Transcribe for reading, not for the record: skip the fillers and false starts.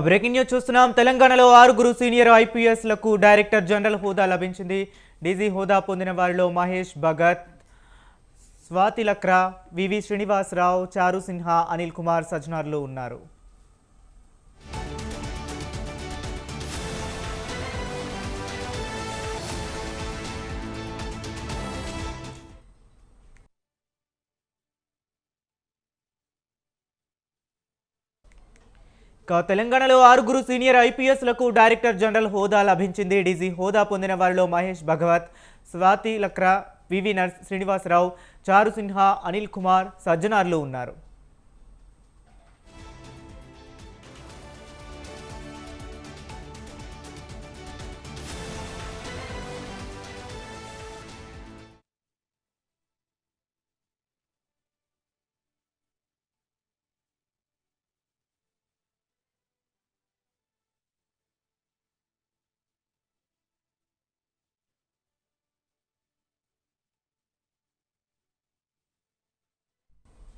Breaking news చూస్తున్నాం. తెలంగాణలో 6 senior ఐపీఎస్లకు director general హోదా లభించింది. డీజీ హోదా పొందిన వారిలో మహేష్ భగత్, స్వాతి లక్రా, వివి శ్రీనివాసరావు, చారు సిన్హా, అనిల్ కుమార్ సజ్జనార్లు ఉన్నారు. తెలంగాణలో 6 సీనియర్ ఐపీఎస్లకు డైరెక్టర్ జనరల్ హోదా లభించింది. డీజీ హోదా పొందిన వారిలో మహేష్ భగవత్, స్వాతి లక్రా, వివి శ్రీనివాసరావు, చారు సిన్హా, అనిల్ కుమార్ సజ్జనార్లు ఉన్నారు.